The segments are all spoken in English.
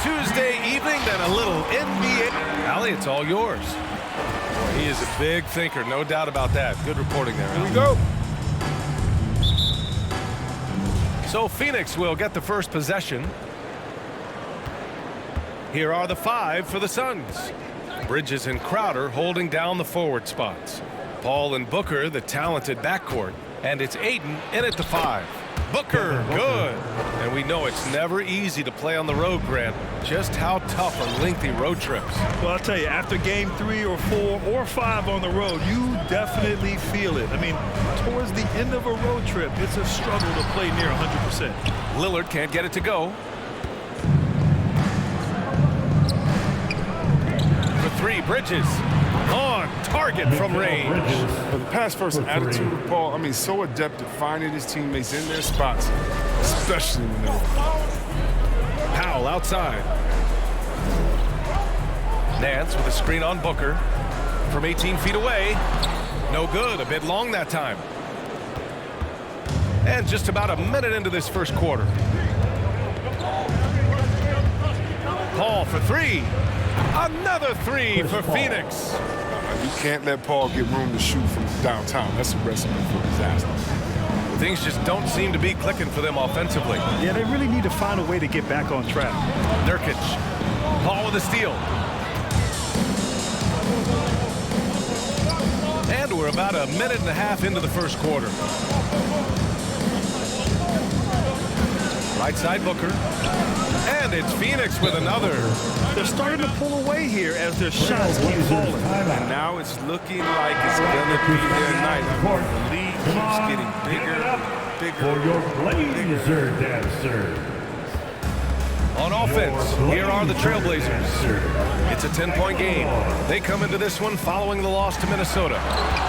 Tuesday evening than a little NBA. Allie, it's all yours. Boy, he is a big thinker, no doubt about that. Good reporting there. Here we go. So Phoenix will get the first possession. Here are the 5 for the Suns. Bridges and Crowder holding down the forward spots. Paul and Booker, the talented backcourt. And it's Ayton in at the 5. Booker, good. And we know it's never easy to play on the road, Grant. Just how tough are lengthy road trips? Well, I'll tell you, after game 3 or 4 or 5 on the road, you definitely feel it. I mean, towards the end of a road trip, it's a struggle to play near 100%. Lillard can't get it to go. For 3, Bridges. On target from range. The pass-first attitude of Paul, I mean, so adept at finding his teammates in their spots, especially when they're... Powell outside. Nance with a screen on Booker. From 18 feet away. No good. A bit long that time. And just about a minute into this first quarter. Paul for 3. Another 3 for Phoenix. You can't let Paul get room to shoot from downtown. That's a recipe for disaster. Things just don't seem to be clicking for them offensively. Yeah, they really need to find a way to get back on track. Nurkic. Paul with a steal. And we're about a minute and a half into the first quarter. Right side Booker. And it's Phoenix with another. They're starting to pull away here as their shots keep falling. And now it's looking like it's going to be their night. The lead keeps getting bigger, bigger. For your Blazer dancer. On offense, here are the Trailblazers. It's a 10-point game. They come into this one following the loss to Minnesota.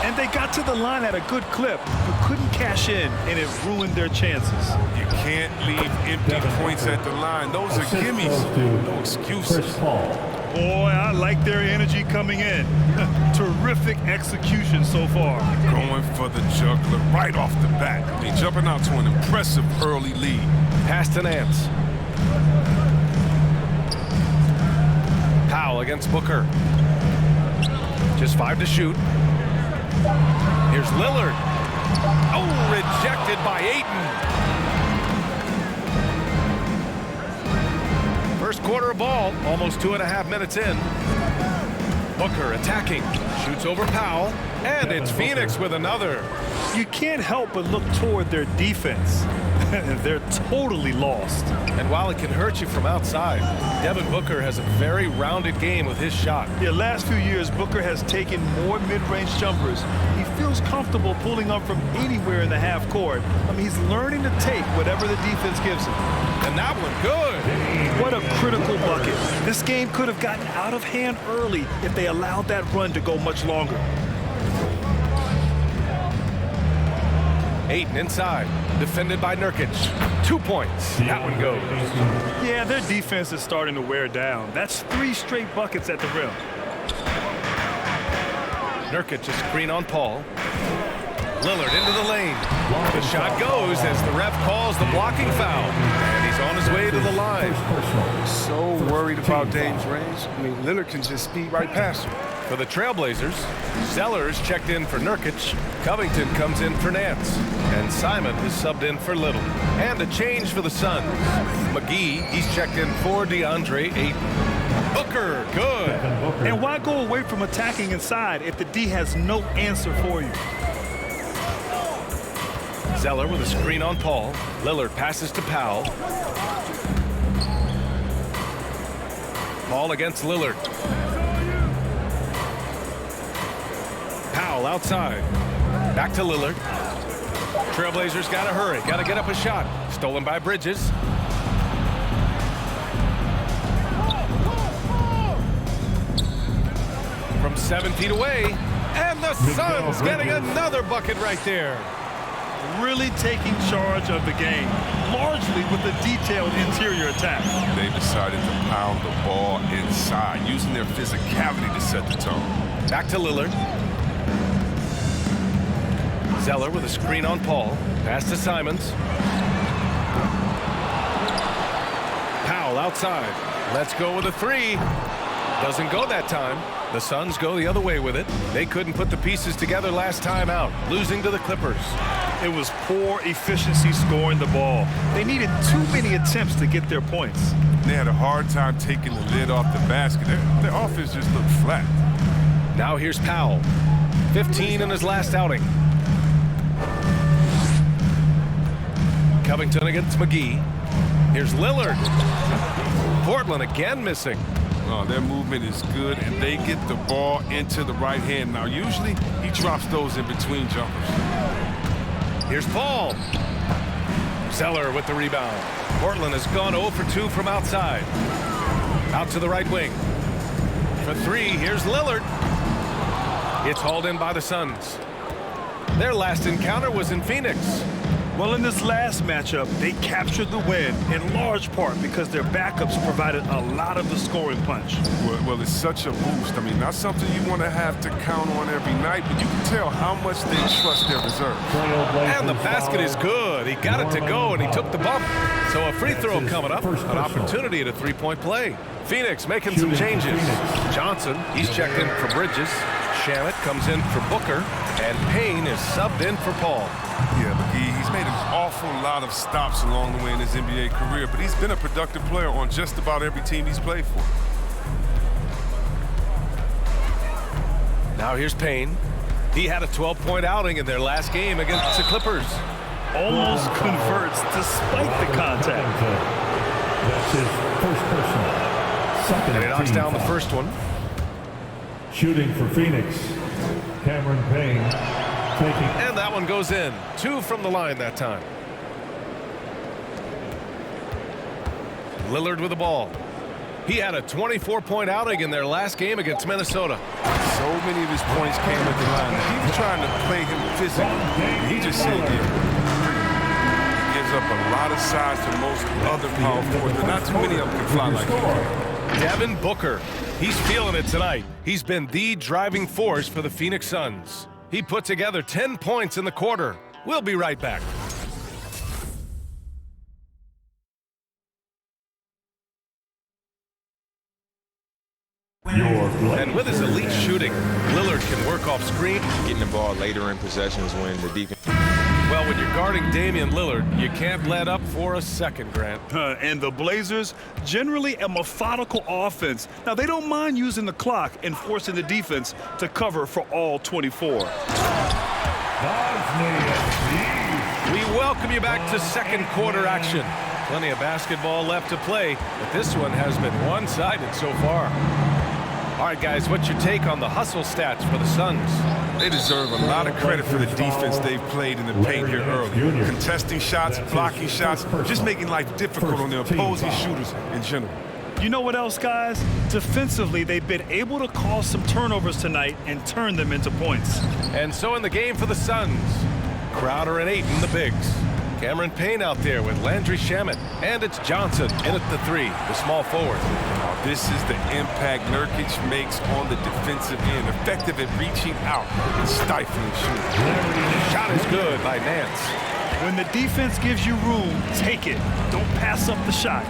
And they got to the line at a good clip, but couldn't cash in, and it ruined their chances. You can't leave empty points at the line. Those are gimmies. No excuses. Boy, I like their energy coming in. Terrific execution so far. Going for the juggler right off the bat. I mean, jumping out to an impressive early lead. Pass to Nance. Powell against Booker. Just 5 to shoot. Here's Lillard. Oh, rejected by Ayton. First quarter of ball, almost 2.5 minutes in. Booker attacking, shoots over Powell, and it's Phoenix with another. You can't help but look toward their defense. They're totally lost. And while it can hurt you from outside, Devin Booker has a very rounded game with his shot. Yeah, last few years, Booker has taken more mid-range jumpers. He feels comfortable pulling up from anywhere in the half court. I mean, he's learning to take whatever the defense gives him. And that one good. What a critical bucket. This game could have gotten out of hand early if they allowed that run to go much longer. Ayton inside, defended by Nurkic. 2 points. That one goes. Yeah, their defense is starting to wear down. That's 3 straight buckets at the rim. Nurkic a screen on Paul. Lillard into the lane. The shot goes as the ref calls the blocking foul. And he's on his way to the line. So worried about Dame's range. I mean, Lillard can just speed right past him. For the Trailblazers, Zellers checked in for Nurkic. Covington comes in for Nance. And Simon is subbed in for Little. And a change for the Suns. McGee, he's checked in for DeAndre Ayton. Booker, good. And why go away from attacking inside if the D has no answer for you? Zeller with a screen on Paul. Lillard passes to Powell. Paul against Lillard. Powell outside. Back to Lillard. Trailblazers got to hurry. Got to get up a shot. Stolen by Bridges. From 7 feet away. And the Suns getting another bucket right there. Really taking charge of the game, largely with a detailed interior attack. They decided to pound the ball inside, using their physicality to set the tone. Back to Lillard. Zeller with a screen on Paul. Pass to Simons. Powell outside. Let's go with a three. Doesn't go that time. The Suns go the other way with it. They couldn't put the pieces together last time out, losing to the Clippers. It was poor efficiency scoring the ball. They needed too many attempts to get their points. They had a hard time taking the lid off the basket. Their offense just looked flat. Now here's Powell. 15 in his last outing. Covington against McGee. Here's Lillard. Portland again missing. Oh, their movement is good, and they get the ball into the right hand. Now, usually, he drops those in between jumpers. Here's Paul. Zeller with the rebound. Portland has gone 0 for 2 from outside. Out to the right wing. For three, here's Lillard. It's hauled in by the Suns. Their last encounter was in Phoenix. Well, in this last matchup, they captured the win in large part because their backups provided a lot of the scoring punch. Well, it's such a boost. I mean, not something you want to have to count on every night, but you can tell how much they trust their reserves. And the basket is good. He got it to go, and he took the bump. So a free throw coming up, an opportunity at a three-point play. Phoenix making some changes. Johnson, he's checked in for Bridges. Shamet comes in for Booker, and Payne is subbed in for Paul. Yeah, McGee, he's made an awful lot of stops along the way in his NBA career, but he's been a productive player on just about every team he's played for. Now here's Payne. He had a 12-point outing in their last game against the Clippers. Almost converts despite the contact. That's his first personal. Second And he knocks down the foul. first one. Shooting for Phoenix, Cameron Payne taking. And that one goes in. 2 from the line that time. Lillard with the ball. He had a 24-point outing in their last game against Minnesota. So many of his points came at the line. He was trying to play him physically. He just said, gives up a lot of size to most other power forwards, but not too many of them can fly like him. Devin Booker. He's feeling it tonight. He's been the driving force for the Phoenix Suns. He put together 10 points in the quarter. We'll be right back. And with his elite shooting, Lillard can work off screen. Getting the ball later in possessions when the defense. Well, when you're guarding Damian Lillard, you can't let up for a second, Grant. And the Blazers, generally a methodical offense. Now, they don't mind using the clock and forcing the defense to cover for all 24. We welcome you back to second quarter action. Plenty of basketball left to play, but this one has been one-sided so far. All right, guys, what's your take on the hustle stats for the Suns? They deserve a lot of credit for the defense they've played in the paint here early. Contesting shots, blocking shots, just making life difficult on the opposing shooters in general. You know what else, guys? Defensively, they've been able to cause some turnovers tonight and turn them into points. And so in the game for the Suns, Crowder and Ayton, the bigs. Cameron Payne out there with Landry Shamet. And it's Johnson in at the three, the small forward. This is the impact Nurkic makes on the defensive end. Effective at reaching out and stifling shooting. Shot is good by Nance. When the defense gives you room, take it. Don't pass up the shot.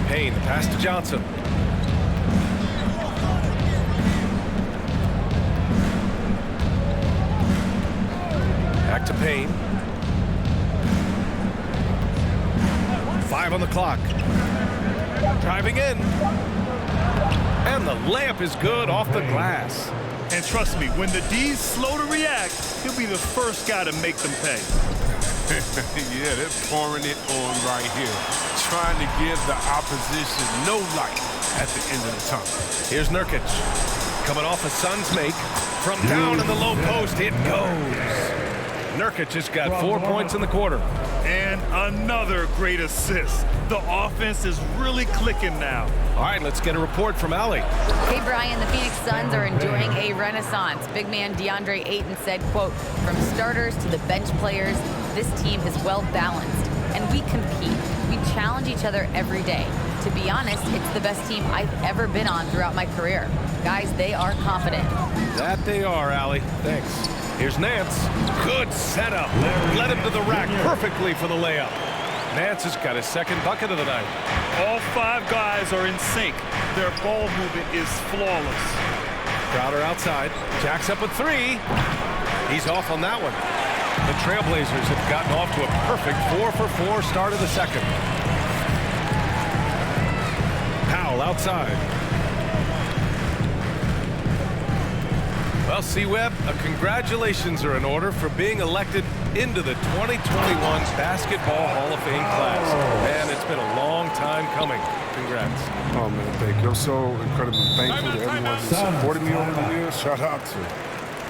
Payne, pass to Johnson. Back to Payne. 5 on the clock. Driving in. And the layup is good off the glass. And trust me, when the D's slow to react, he'll be the first guy to make them pay. Yeah, they're pouring it on right here. Trying to give the opposition no light at the end of the tunnel. Here's Nurkic. Coming off a Suns make. From down in the low post, it goes. Nurkic has got 4 points in the quarter. And another great assist. The offense is really clicking now. All right, let's get a report from Allie. Hey, Brian, the Phoenix Suns are enjoying a renaissance. Big man DeAndre Ayton said, quote, "From starters to the bench players, this team is well balanced, and we compete. We challenge each other every day. To be honest, it's the best team I've ever been on throughout my career. Guys, they are confident." That they are, Allie. Thanks. Here's Nance. Good setup. Led him to the rack perfectly for the layup. Nance has got his second bucket of the night. All 5 guys are in sync. Their ball movement is flawless. Crowder outside. Jacks up a 3. He's off on that one. The Trailblazers have gotten off to a perfect 4-for-4 start of the second. Powell outside. Well, C-Webb, congratulations are in order for being elected into the 2021 Basketball Hall of Fame class. Man, it's been a long time coming. Congrats. Oh, man, thank you. I'm so incredibly thankful to everyone who supported me over the years. Shout out to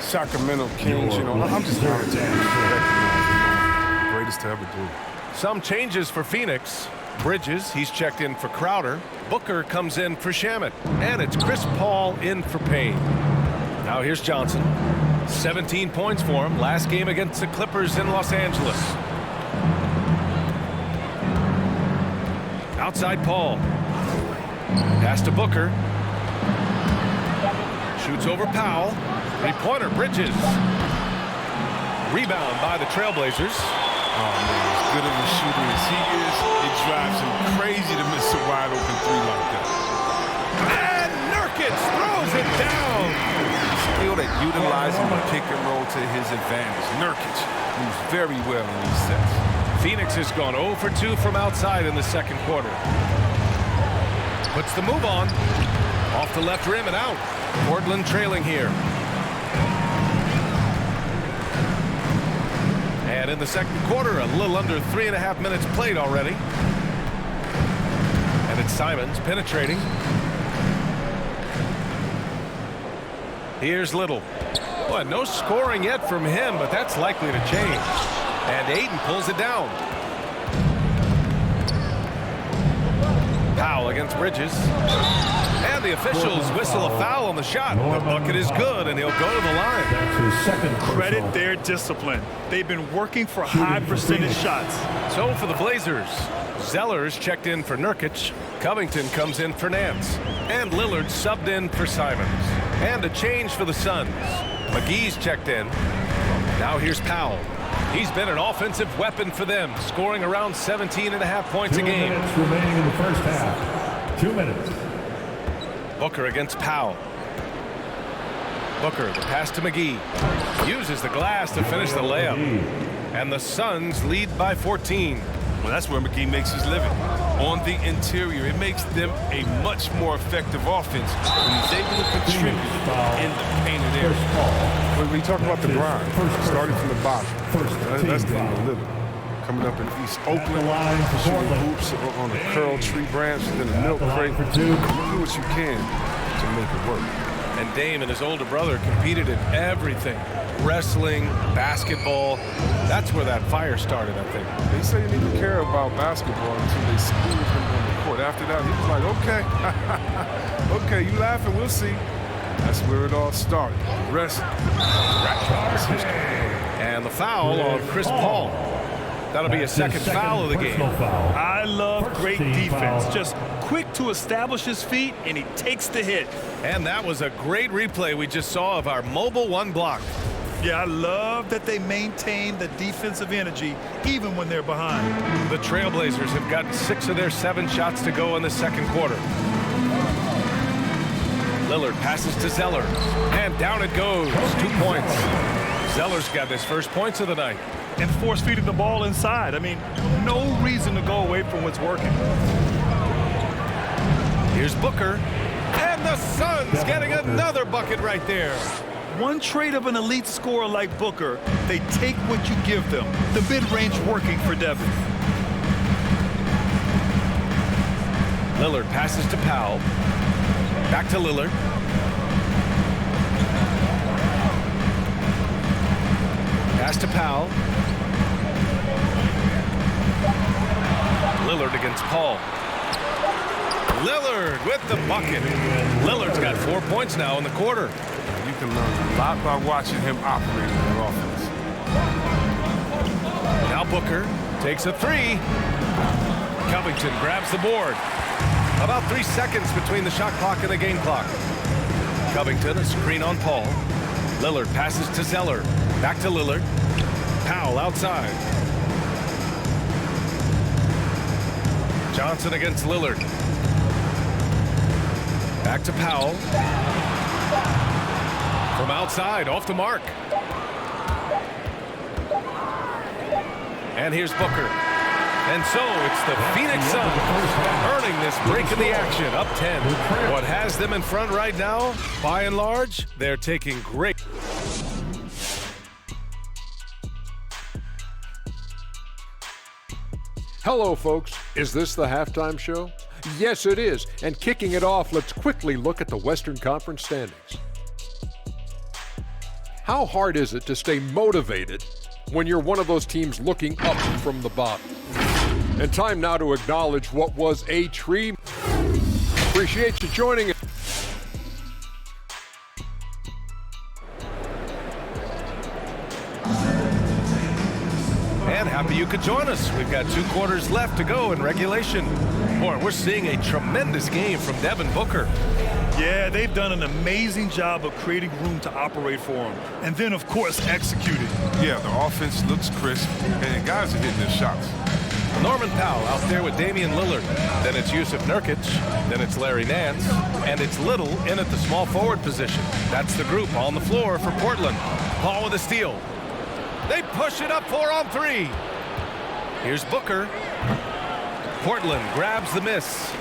Sacramento Kings. You know, I'm just honored to be recognized. Greatest to ever do. Some changes for Phoenix. Bridges, he's checked in for Crowder. Booker comes in for Shamet. And it's Chris Paul in for Payne. Now here's Johnson. 17 points for him. Last game against the Clippers in Los Angeles. Outside Paul. Pass to Booker. Shoots over Powell. 3-pointer, Bridges. Rebound by the Trailblazers. Oh, man, as good of a shooter as he is, it drives him crazy to miss a wide-open 3 like that. And Nurkic throws it down. Skill at utilizing the pick and roll to his advantage. Nurkic moves very well in these sets. Phoenix has gone 0 for 2 from outside in the second quarter. Puts the move on. Off the left rim and out. Portland trailing here. And in the second quarter, a little under 3.5 minutes played already. And it's Simons penetrating. Here's Little. Well, no scoring yet from him, but that's likely to change. And Ayton pulls it down. Powell against Bridges. And the officials whistle a foul on the shot. The bucket is good, and he'll go to the line. That's his second Credit personal. their discipline. They've been working for high percentage shots. So for the Blazers, Zeller's checked in for Nurkic. Covington comes in for Nance. And Lillard subbed in for Simons. And a change for the Suns. McGee's checked in. Now here's Powell. He's been an offensive weapon for them, scoring around 17.5 points a 2 game. minutes remaining in the first half. 2 minutes. Booker against Powell. Booker, the pass to McGee. Uses the glass to finish the layup. And the Suns lead by 14. Well, that's where McGee makes his living. On the interior, it makes them a much more effective offense when he's able to contribute in the painted area. When we talk about the grind, starting from the bottom, that's Damian Lillard. Coming up in East Oakland, shooting hoops on a curl tree branch, then a milk crate. You do what you can to make it work. And Dame and his older brother competed in everything. Wrestling, basketball. That's where that fire started, I think. They say you need to care about basketball until they schooled him on the court. After that, he was like, okay, okay, you laughing, we'll see. That's where it all started. Rest. And the foul on Chris Paul. That'll be a second foul of the game. I love great defense. Just quick to establish his feet, and he takes the hit. And that was a great replay we just saw of our mobile one block. Yeah, I love that they maintain the defensive energy even when they're behind. The Trailblazers have gotten 6 of their 7 shots to go in the second quarter. Lillard passes to Zeller. And down it goes. 2 points. Zeller's got his first points of the night. And force feeding the ball inside. I mean, no reason to go away from what's working. Here's Booker. And the Suns getting another bucket right there. One trait of an elite scorer like Booker, they take what you give them. The mid-range working for Devin. Lillard passes to Powell. Back to Lillard. Pass to Powell. Lillard against Paul. Lillard with the bucket. Lillard's got 4 points now in the quarter. You can learn a lot by watching him operate in that offense. Now Booker takes a 3. Covington grabs the board. About 3 seconds between the shot clock and the game clock. Covington, a screen on Paul. Lillard passes to Zeller. Back to Lillard. Powell outside. Johnson against Lillard. Back to Powell. From outside, off the mark. And here's Booker. And so it's the Phoenix Suns earning this break in the action, up 10. What has them in front right now, by and large, they're taking great. Hello, folks. Is this the halftime show? Yes, it is. And kicking it off, let's quickly look at the Western Conference standings. How hard is it to stay motivated when you're one of those teams looking up from the bottom? And time now to acknowledge what was a treat. Appreciate you joining us. And happy you could join us. We've got 2 quarters left to go in regulation. Boy, we're seeing a tremendous game from Devin Booker. Yeah, they've done an amazing job of creating room to operate for him. And then, of course, executing. Yeah, the offense looks crisp, and guys are hitting their shots. Norman Powell out there with Damian Lillard. Then it's Yusuf Nurkic. Then it's Larry Nance. And it's Little in at the small forward position. That's the group on the floor for Portland. Paul with a steal. They push it up 4 on 3. Here's Booker. Portland grabs the miss.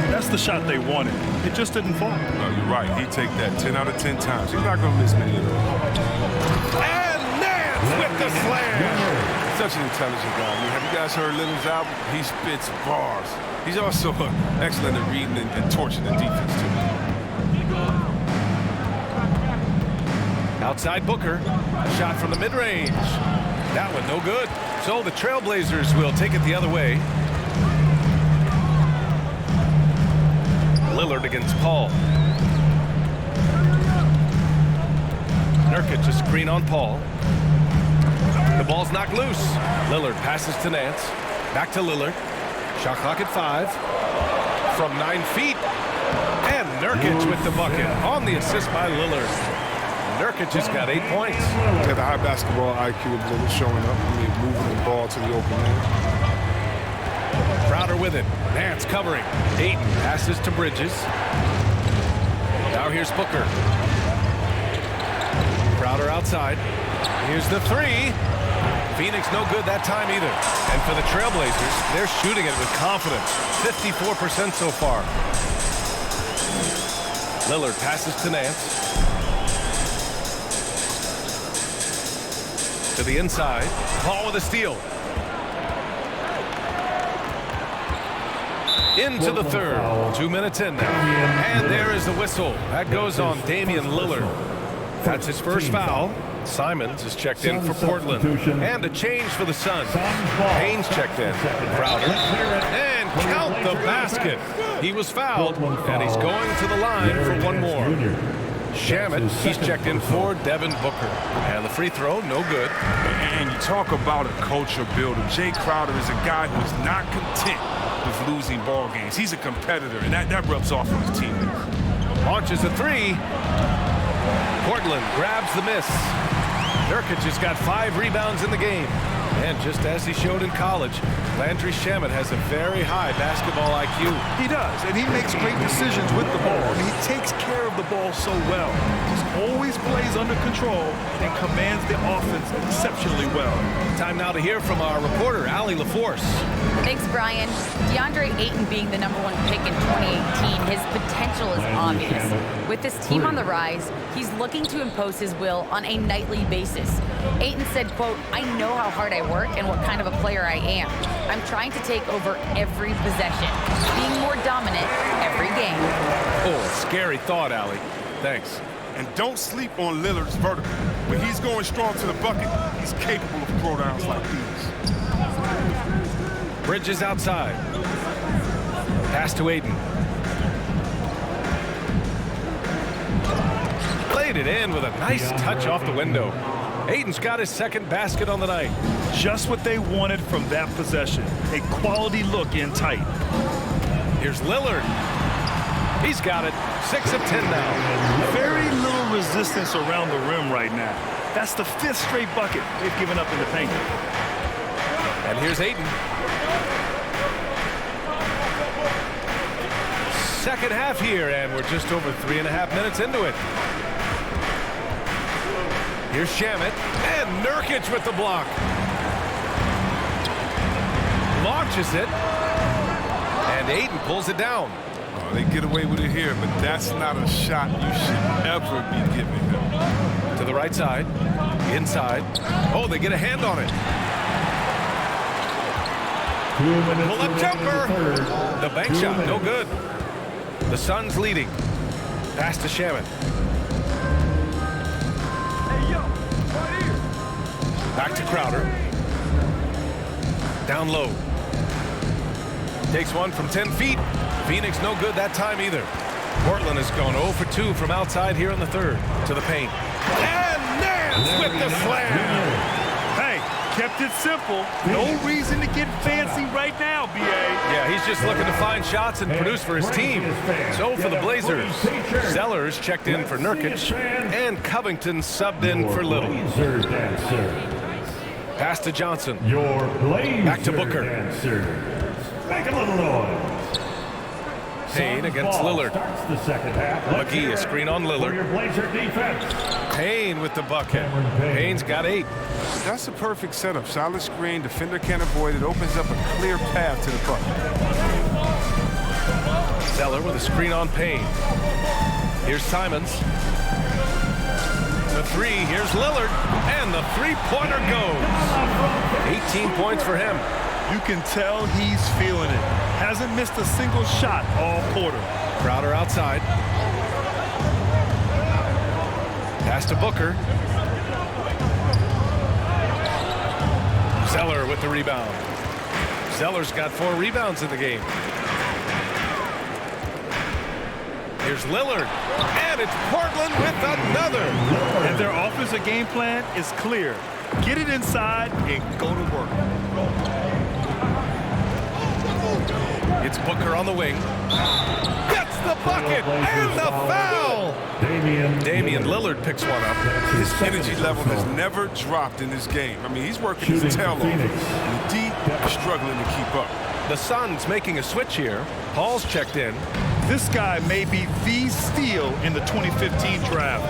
That's the shot they wanted. It just didn't fall. No, you're right. He'd take that 10 out of 10 times. He's not going to miss many of those. And Nance with the slam. Such an intelligent guy. I mean, have you guys heard Lillard's album? He spits bars. He's also excellent at reading and torching the defense, too. Outside Booker. Shot from the mid-range. That one no good. So the Trailblazers will take it the other way. Lillard against Paul. Nurkic, a screen on Paul. The ball's knocked loose. Lillard passes to Nance. Back to Lillard. Shot clock at 5. From 9 feet. And Nurkic with the bucket on the assist by Lillard. Nurkic has got 8 points. Got the high basketball IQ of Lillard showing up. I mean, moving the ball to the open man. Crowder with it. Nance covering. Ayton passes to Bridges. Now here's Booker. Crowder outside. Here's the 3. Phoenix no good that time either. And for the Trailblazers, they're shooting it with confidence. 54% so far. Lillard passes to Nance. To the inside. Paul with a steal. Into the third. 2 minutes in now. And there is the whistle. That goes on Damian Lillard. That's his first foul. Simons is checked in for Portland. And a change for the Suns. Haynes checked in. Crowder. And count the basket. He was fouled, and he's going to the line for one more. Shamet, he's checked in for Devin Booker. And the free throw, no good. And you talk about a culture builder. Jay Crowder is a guy who is not content with losing ball games. He's a competitor, and that rubs off on his teammates. Launches a 3. Portland grabs the miss. Nurkic has got 5 rebounds in the game. And just as he showed in college, Landry Shamet has a very high basketball IQ. He does, and he makes great decisions with the ball. I mean, he takes care of the ball so well. He always plays under control and commands the offense exceptionally well. Time now to hear from our reporter, Allie LaForce. Thanks, Brian. DeAndre Ayton being the #1 pick in 2018, his potential is obvious. With this team on the rise, he's looking to impose his will on a nightly basis. Ayton said, quote, "I know how hard I work and what kind of a player I am. I'm trying to take over every possession, being more dominant every game." Oh, a scary thought, Allie. Thanks. And don't sleep on Lillard's vertical. When he's going strong to the bucket, he's capable of throwdowns like these. Bridges outside. Pass to Ayton. Played it in with a nice touch off the window. Ayton's got his second basket on the night. Just what they wanted from that possession. A quality look in tight. Here's Lillard. He's got it. 6 of 10 now. Very little resistance around the rim right now. That's the 5th straight bucket they've given up in the paint. And here's Ayton. second half here, and we're just over 3.5 minutes into it. Here's Shamet, and Nurkic with the block. Launches it, and Ayton pulls it down. Oh, they get away with it here, but that's not a shot you should ever be giving him. To the right side, inside. Oh, they get a hand on it. 2 minutes Pull-up remaining in jumper. the third. The bank 2 shot, no minutes. good. The Suns leading. Pass to Shamet. Back to Crowder. Down low. Takes one from 10 feet. Phoenix no good that time either. Portland has gone 0 for 2 from outside here in the third. To the paint. And Nance with the slam. Hey, kept it simple. No reason to get fancy right now, B.A. Yeah, he's just looking to find shots and produce for his team. So for the Blazers, Zellers checked in for Nurkic, and Covington subbed in for Little. Blazer dancers. Pass to Johnson. Your Blazer Back to Booker. dancers. Make a little noise. Payne against Ball Lillard. starts the second half. Let's McGee, hear a it screen on for Lillard. your Blazer defense. Payne with the bucket. Cameron Payne. Payne's got 8. That's a perfect setup. Solid screen, defender can't avoid it. Opens up a clear path to the bucket. Zeller with a screen on Payne. Here's Simons. The 3, here's Lillard, and the three-pointer goes. 18 points for him. You can tell he's feeling it. Hasn't missed a single shot all quarter. Crowder outside. Pass to Booker. Zeller with the rebound. Zeller's got 4 rebounds in the game. Here's Lillard, and it's Portland with another. And their offensive game plan is clear. Get it inside and go to work. It's Booker on the wing. Gets the bucket and the foul. Damian Lillard picks one up. His energy level has never dropped in this game. I mean, he's working his tail off. And the D is struggling to keep up. The Suns making a switch here. Paul's checked in. This guy may be the steal in the 2015 draft.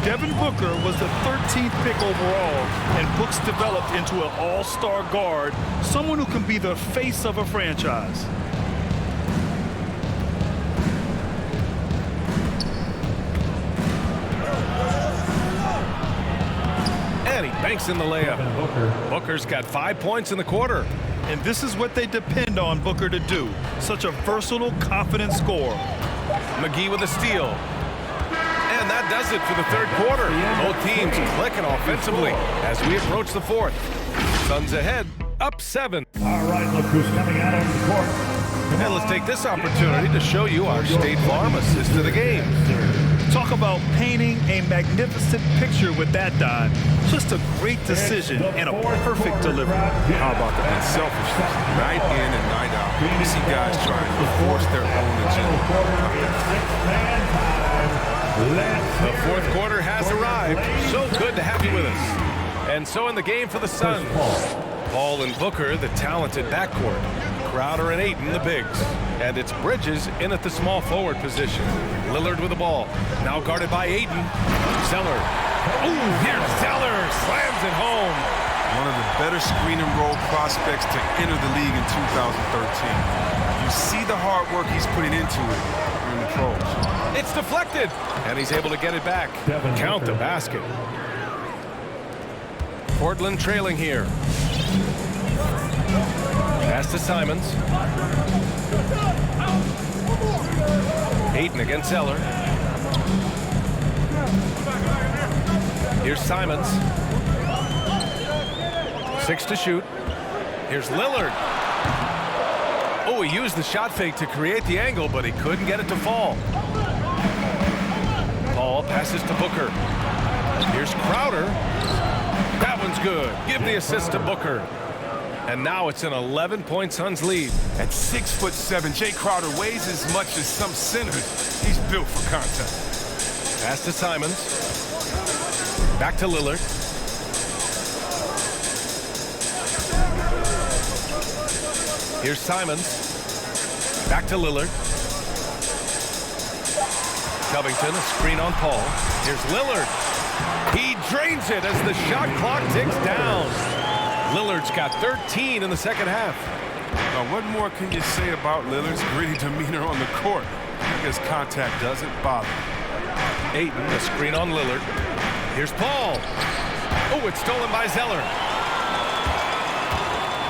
Devin Booker was the 13th pick overall, and Books developed into an all-star guard, someone who can be the face of a franchise. And he banks in the layup. Booker's got 5 points in the quarter. And this is what they depend on Booker to do. Such a versatile, confident scorer. McGee with a steal. And that does it for the third quarter. Both teams clicking offensively as we approach the fourth. Suns ahead, up 7. All right, look who's coming out on the court. And let's take this opportunity to show you our State Farm assist to the game. Talk about painting a magnificent picture with that dime. Just a great decision and a perfect delivery. How about that? And selfishness, night in and night out. You see guys trying to force their own agenda. The fourth quarter has arrived. So good to have you with us. And so in the game for the Suns, Paul and Booker, the talented backcourt. Crowder and Ayton, the bigs. And it's Bridges in at the small forward position. Lillard with the ball. Now guarded by Ayton. Zeller. Ooh, here's Zeller. Slams it home. One of the better screen and roll prospects to enter the league in 2013. You see the hard work he's putting into it in the pros. It's deflected. And he's able to get it back. Count the basket. Portland trailing here. Pass to Simons. Ayton against Zeller. Here's Simons. 6 to shoot. Here's Lillard. Oh, he used the shot fake to create the angle, but he couldn't get it to fall. Paul passes to Booker. Here's Crowder. That one's good. Give the assist to Booker. And now it's an 11-point Suns lead. At 6'7", Jay Crowder weighs as much as some centers. He's built for contact. Pass to Simons. Back to Lillard. Here's Simons. Back to Lillard. Covington, a screen on Paul. Here's Lillard. He drains it as the shot clock ticks down. Lillard's got 13 in the second half. Now, what more can you say about Lillard's gritty demeanor on the court? I guess contact doesn't bother. Ayton, a screen on Lillard. Here's Paul. Oh, it's stolen by Zeller.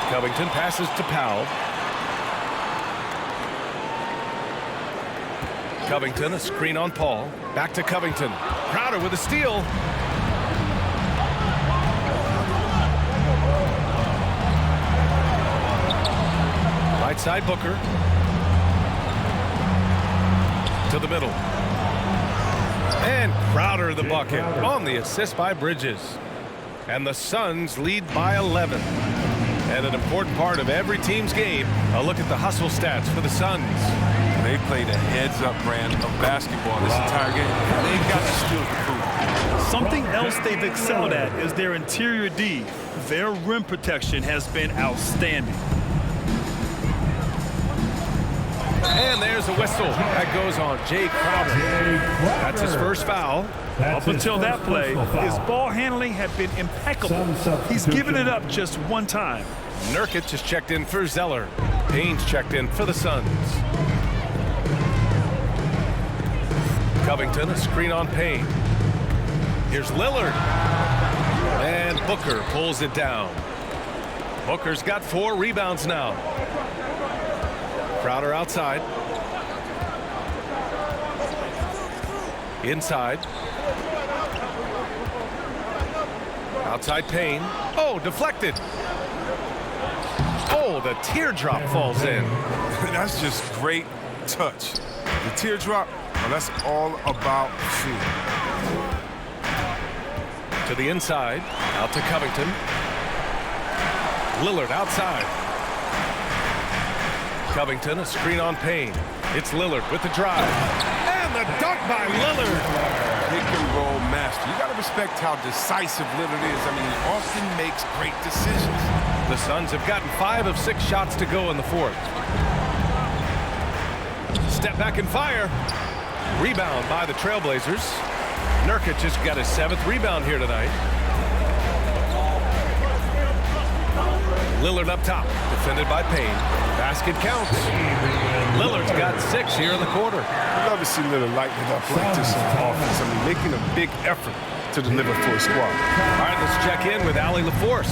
Covington passes to Powell. Covington, a screen on Paul. Back to Covington. Crowder with a steal. Right side Booker. To the middle. And Crowder the bucket on the assist by Bridges. And the Suns lead by 11. And an important part of every team's game, a look at the hustle stats for the Suns. They played a heads-up brand of basketball this entire game. They've got the skills to prove. Something else they've excelled at is their interior D. Their rim protection has been outstanding. And there's a whistle. That goes on Jay Crowder. That's his first foul. Up until that play, his ball handling had been impeccable. He's given it up just one time. Nurkic is checked in for Zeller. Payne's checked in for the Suns. Covington, a screen on Payne. Here's Lillard. And Booker pulls it down. Booker's got 4 rebounds now. Crowder outside. Inside. Outside Payne. Oh, deflected. Oh, the teardrop falls in. That's just great touch. The teardrop, well, that's all about feel. To the inside. Out to Covington. Lillard outside. Covington, a screen on Payne. It's Lillard with the drive. And the dunk by Lillard. Pick and roll master. You got to respect how decisive Lillard is. I mean, he often makes great decisions. The Suns have gotten 5 of 6 shots to go in the fourth. Step back and fire. Rebound by the Trailblazers. Nurkic just got his 7th rebound here tonight. Lillard up top, defended by Payne. Basket counts. Lillard's got 6 here in the quarter. I'd love to see Lillard lighten it up like this on offense. I mean, making a big effort to deliver for his squad. All right, let's check in with Allie LaForce.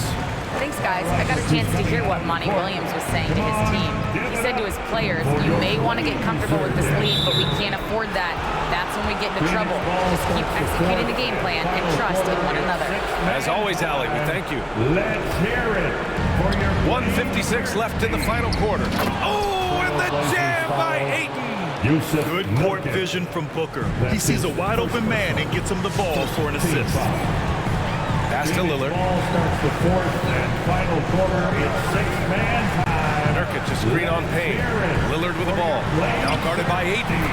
Thanks, guys. I got a chance to hear what Monty Williams was saying to his team. He said to his players, you may want to get comfortable with this lead, but we can't afford that. That's when we get into trouble. Just keep executing the game plan and trust in one another. As always, Allie, we thank you. Let's hear it for your 1:56 left in the final quarter. Oh, and the jam by Ayton. Good court vision from Booker. He sees a wide open man and gets him the ball for an assist. Pass to Lillard. Ball starts the fourth and final quarter. It's 6-man time. Nurkic, a screen on Payne. Lillard with the ball. Now guarded by Ayton.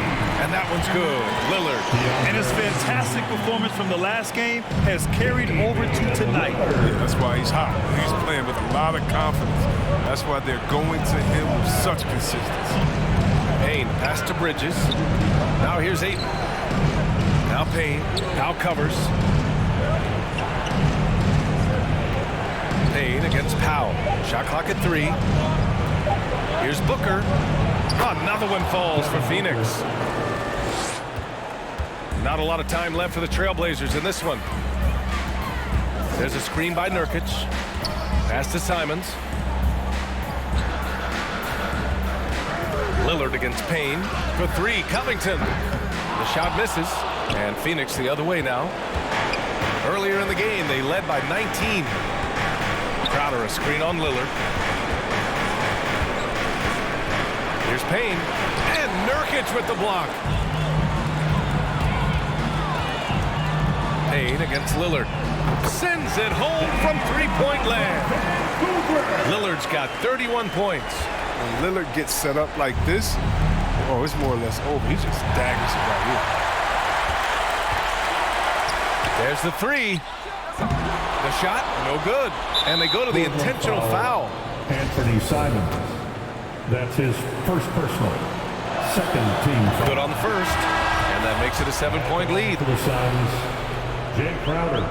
And that one's good. Lillard. And his fantastic performance from the last game has carried over to tonight. Yeah, that's why he's hot. He's playing with a lot of confidence. That's why they're going to him with such consistency. Payne, pass to Bridges. Now here's Ayton. Now Payne. Now covers. Payne against Powell. Shot clock at 3. Here's Booker. Another one falls for Phoenix. Not a lot of time left for the Trailblazers in this one. There's a screen by Nurkic. Pass to Simons. Lillard against Payne. For 3, Covington. The shot misses. And Phoenix the other way now. Earlier in the game, they led by 19. Crowder, a screen on Lillard. Here's Payne. And Nurkic with the block. Payne against Lillard. Sends it home from 3-point land. Lillard's got 31 points. When Lillard gets set up like this, oh, it's more or less over. He just daggers it right here. There's the 3. The shot, no good. And they go to the intentional foul. Anthony Simons. That's his first personal. Second team foul. Good on the first. And that makes it a 7-point lead. For the Suns, Jay Crowder.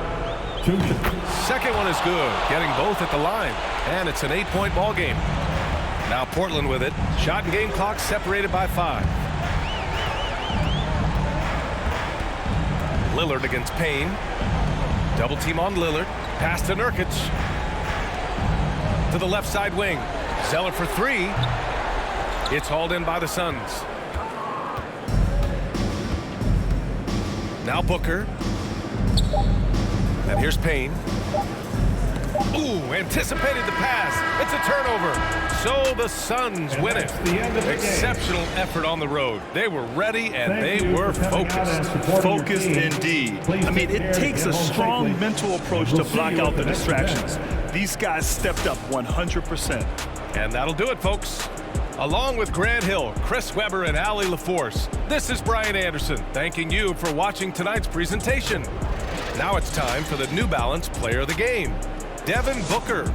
2 shots. Second one is good, getting both at the line. And it's an 8-point ball game. Now Portland with it. Shot and game clock separated by 5. Lillard against Payne. Double team on Lillard. Pass to Nurkic. To the left side wing. Zeller for 3. It's hauled in by the Suns. Now Booker. And here's Payne. Ooh, anticipated the pass. It's a turnover. So the Suns win it. Exceptional effort on the road. They were ready and they were focused. Focused indeed. I mean, it takes a strong mental approach to block out the distractions. These guys stepped up 100%. And that'll do it, folks. Along with Grant Hill, Chris Webber, and Allie LaForce, this is Brian Anderson thanking you for watching tonight's presentation. Now it's time for the New Balance Player of the Game, Devin Booker.